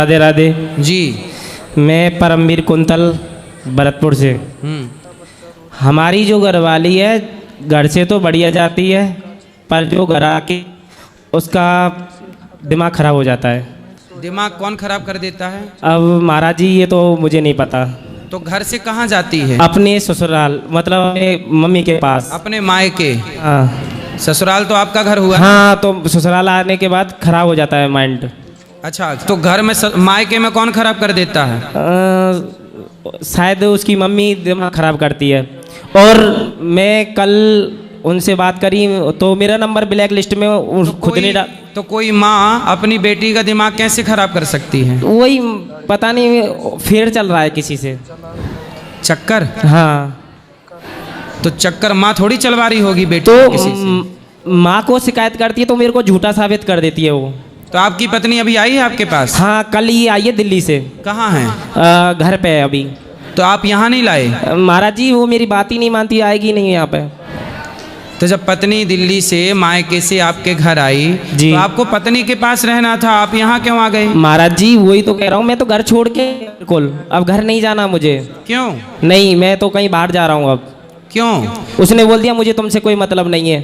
राधे राधे जी। मैं परमवीर कुंतल भरतपुर से। हमारी जो घरवाली है घर से तो बढ़िया जाती है, पर जो घर आके उसका दिमाग खराब हो जाता है। दिमाग कौन खराब कर देता है? अब महाराज जी ये तो मुझे नहीं पता। तो घर से कहाँ जाती है? अपने ससुराल, मतलब अपने मम्मी के पास। अपने मायके। हाँ ससुराल तो आपका घर हुआ? हाँ, तो ससुराल आने के बाद खराब हो जाता है माइंड। अच्छा, तो घर में मायके में कौन खराब कर देता है? शायद उसकी मम्मी दिमाग खराब करती है। और मैं कल उनसे बात करी तो मेरा नंबर ब्लैक लिस्ट में खुद ने डाल। तो कोई माँ अपनी बेटी का दिमाग कैसे खराब कर सकती है? वही पता नहीं, फेर चल रहा है किसी से। चक्कर? हाँ, तो चक्कर माँ थोड़ी चलवा रही होगी बेटी तो किसी से। माँ को शिकायत करती है तो मेरे को झूठा साबित कर देती है वो। तो आपकी पत्नी अभी आई है आपके पास? हाँ, कल ही आई है दिल्ली से। कहाँ है? घर पे है अभी। तो आप यहाँ नहीं लाए? महाराज जी वो मेरी बात ही नहीं मानती, आएगी नहीं यहाँ पे। तो जब पत्नी दिल्ली से मायके से आपके घर आई जी, तो आपको पत्नी के पास रहना था, आप यहाँ क्यों आ गए? महाराज जी वही तो कह रहा हूँ, मैं तो घर छोड़ के बिल्कुल अब घर नहीं जाना मुझे। क्यों? नहीं, मैं तो कहीं बाहर जा रहा हूँ अब। क्यों? उसने बोल दिया मुझे तुमसे कोई मतलब नहीं है।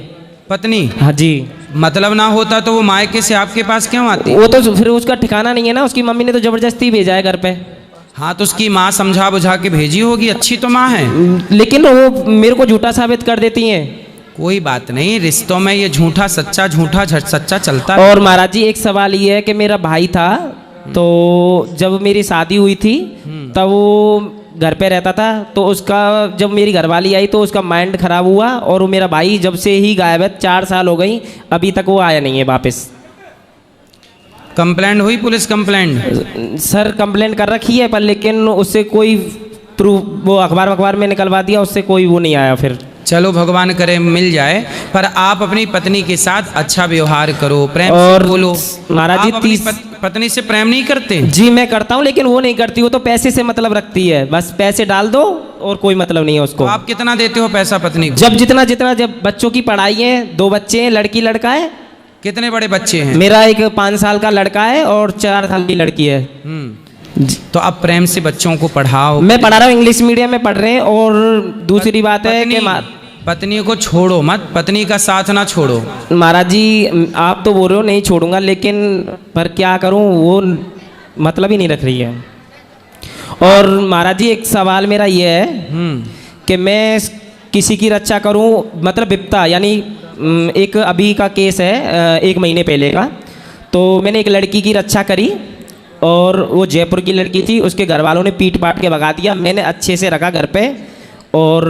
पत्नी? हाँ जी। मतलब ना होता तो वो मायके से आपके पास क्यों आती? वो तो फिर उसका ठिकाना नहीं है ना, उसकी मम्मी ने तो जबरदस्ती भेजा है घर पे। हाँ, तो उसकी माँ समझा बुझा के भेजी होगी, अच्छी तो माँ है। लेकिन वो मेरे को झूठा साबित कर देती हैं। कोई बात नहीं, रिश्तों में ये झूठा सच्चा सच्चा चलता है। और महाराज जी एक सवाल ये है कि मेरा भाई था, तो जब मेरी शादी हुई थी तब वो घर पे रहता था, तो उसका जब मेरी घरवाली आई तो उसका माइंड खराब हुआ और वो मेरा भाई जब से ही गायब है, 4 साल हो गई, अभी तक वो आया नहीं है वापस। कंप्लेंट हुई? Police complaint? सर कंप्लेंट कर रखी है, पर लेकिन उससे कोई प्रूफ, वो अखबार में निकलवा दिया, उससे कोई वो नहीं आया फिर। चलो भगवान करे मिल जाए, पर आप अपनी पत्नी के साथ अच्छा व्यवहार करो, प्रेम और से बोलो। महाराज जी आप अपनी पत्नी से प्रेम नहीं करते? जी मैं करता हूँ, लेकिन वो नहीं करती, वो तो पैसे से मतलब रखती है, बस पैसे डाल दो और कोई मतलब नहीं है उसको। तो आप कितना देते हो पैसा पत्नी को? जब जितना जितना, जब बच्चों की पढ़ाई है, 2 बच्चे हैं, लड़की लड़का है। कितने बड़े बच्चे हैं? मेरा एक 5 साल का लड़का है और 4 साल की लड़की है। तो आप प्रेम से बच्चों को पढ़ाओ। मैं पढ़ा रहा हूँ, इंग्लिश मीडियम में पढ़ रहे हैं। और दूसरी बात है कि पत्नी को छोड़ो मत, पत्नी का साथ ना छोड़ो। महाराज जी आप तो बोल रहे हो नहीं छोड़ूंगा, लेकिन पर क्या करूं, वो मतलब ही नहीं रख रही है। और महाराज जी एक सवाल मेरा ये है कि मैं किसी की रक्षा करूं, मतलब विपता, यानी एक अभी का केस है 1 महीने पहले का, तो मैंने एक लड़की की रक्षा करी और वो जयपुर की लड़की थी, उसके घर वालों ने पीट पाट के भगा दिया। मैंने अच्छे से रखा घर पे, और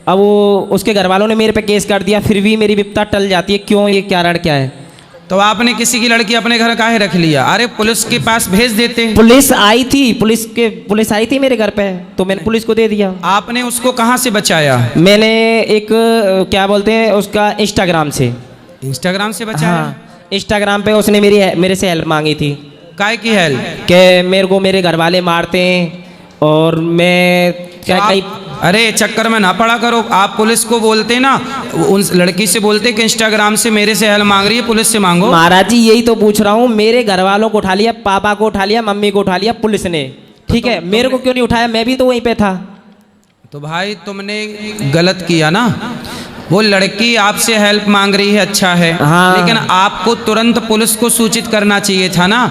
अब वो उसके घर वालों ने मेरे पे केस कर दिया, फिर भी मेरी विपता टल जाती है। क्यों, ये कारण क्या है? तो आपने किसी की लड़की अपने घर काहे रख लिया? अरे पुलिस के पास भेज देते। पुलिस आई थी, पुलिस आई थी मेरे घर पे, तो मैंने पुलिस को दे दिया। आपने उसको कहाँ से बचाया? मैंने एक क्या बोलते हैं उसका, इंस्टाग्राम से। इंस्टाग्राम से बचाया? हाँ, इंस्टाग्राम पे उसने मेरे से हेल्प मांगी थी। काय की हेल्प? कि मेरे को मेरे घर वाले मारते हैं और मैं क्या कहीं। अरे चक्कर में ना पड़ा करो, आप पुलिस को बोलते ना, उन लड़की से बोलते कि इंस्टाग्राम से मेरे से हेल्प मांग रही है, पुलिस से मांगो। महाराज जी यही तो पूछ रहा हूँ, मेरे घर वालों को उठा लिया, पापा को उठा लिया, मम्मी को उठा लिया पुलिस ने, ठीक है, मेरे को क्यों नहीं उठाया? मैं भी तो वहीं पे था। तो भाई तुमने गलत किया ना, वो लड़की आपसे हेल्प मांग रही है, अच्छा है। हाँ। लेकिन आपको तुरंत पुलिस को सूचित करना चाहिए था ना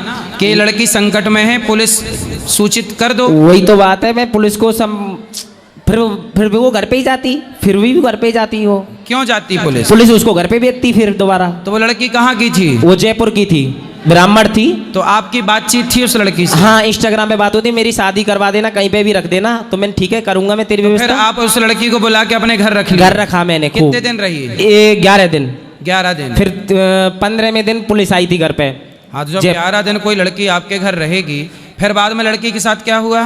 कि लड़की संकट में है, पुलिस सूचित कर दो। वही तो बात है, मैं पुलिस को फिर भी वो घर पे ही जाती, फिर भी घर पे ही जाती हो। क्यों जाती पुलिस? पुलिस उसको घर पे भेजती फिर दोबारा। तो वो लड़की कहाँ की थी? वो जयपुर की थी, ब्राह्मण थी। तो आपकी बातचीत थी उस लड़की से? हाँ, इंस्टाग्राम पे बात होती, मेरी शादी करवा देना, कहीं पे भी रख देना, तो मैंने ठीक है करूंगा मैं तेरी फिर व्यवस्था। आप उस लड़की को बुला के अपने घर रख लिया? घर रखा मैंने। कितने दिन रही? 11 दिन। 11 दिन। फिर 15वें दिन पुलिस आई थी घर पे। हाँ, तो जब 11 दिन कोई लड़की आपके घर रहेगी, फिर बाद में लड़की के साथ क्या हुआ?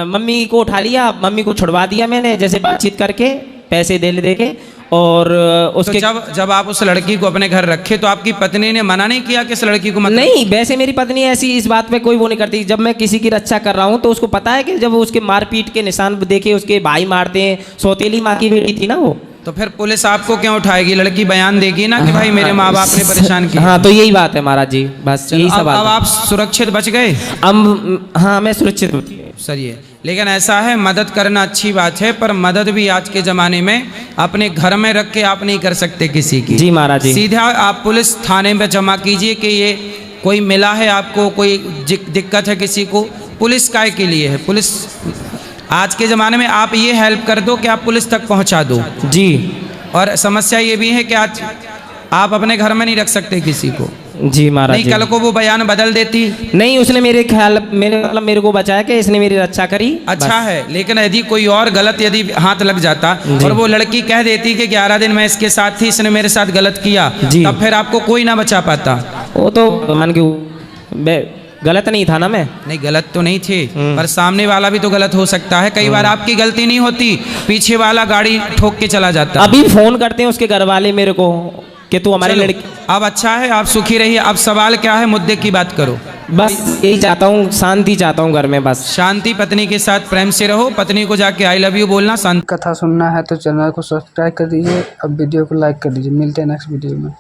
मम्मी को उठा लिया, मम्मी को छुड़वा दिया मैंने, जैसे बातचीत करके, पैसे दे के। और उसके तो जब आप उस लड़की को अपने घर रखे तो आपकी पत्नी ने मना नहीं किया कि इस लड़की को मत? नहीं, वैसे मेरी पत्नी ऐसी इस बात पे कोई वो नहीं करती। जब मैं किसी की रक्षा कर रहा हूँ तो उसको पता है कि जब उसके मारपीट के निशान देखे, उसके भाई मारते हैं, सौतेली माँ की बेटी थी ना वो, तो फिर पुलिस आपको क्यों उठाएगी? लड़की बयान देगी ना कि भाई मेरे माँ बाप ने परेशान किया। हाँ, तो यही बात है महाराज जी, बस यही अब सवाल है। आप सुरक्षित बच गए। अब हाँ, मैं सुरक्षित हूँ। सही है, लेकिन ऐसा है, मदद करना अच्छी बात है, पर मदद भी आज के ज़माने में अपने घर में रख के आप नहीं कर सकते किसी की। जी महाराज जी। सीधा आप पुलिस थाने में जमा कीजिए कि ये कोई मिला है आपको, कोई दिक्कत है किसी को, पुलिस काय के लिए है। पुलिस आज के ज़माने में आप ये हेल्प कर दो कि आप पुलिस तक पहुंचा दो। जी। और समस्या ये भी है कि आज आप अपने घर में नहीं रख सकते किसी को। जी महाराज नहीं, जी। कल को वो बयान बदल देती। नहीं, उसने मेरे ख्याल मेरे को बचाया कि इसने मेरी रक्षा करी। अच्छा है, लेकिन यदि कोई और गलत यदि हाथ लग जाता और वो लड़की कह देती कि 11 दिन मैं इसके साथ थी, इसने मेरे साथ गलत किया, तब फिर आपको कोई ना बचा पाता। वो तो मान के गलत नहीं था ना मैं। नहीं, गलत तो नहीं थे, पर सामने वाला भी तो गलत हो सकता है। कई बार आपकी गलती नहीं होती, पीछे वाला गाड़ी ठोक के चला जाता। अभी फोन करते हैं उसके घर वाले मेरे को कि तू हमारी लड़की। अब अच्छा है, आप सुखी रहिए। अब सवाल क्या है, मुद्दे की बात करो। बस यही चाहता हूँ, शांति चाहता हूँ घर में, बस शांति। पत्नी के साथ प्रेम से रहो, पत्नी को जाके आई लव यू बोलना। शांति। कथा सुनना है तो चैनल को सब्सक्राइब कर दीजिए, अब वीडियो को लाइक कर दीजिए। मिलते हैं नेक्स्ट वीडियो में।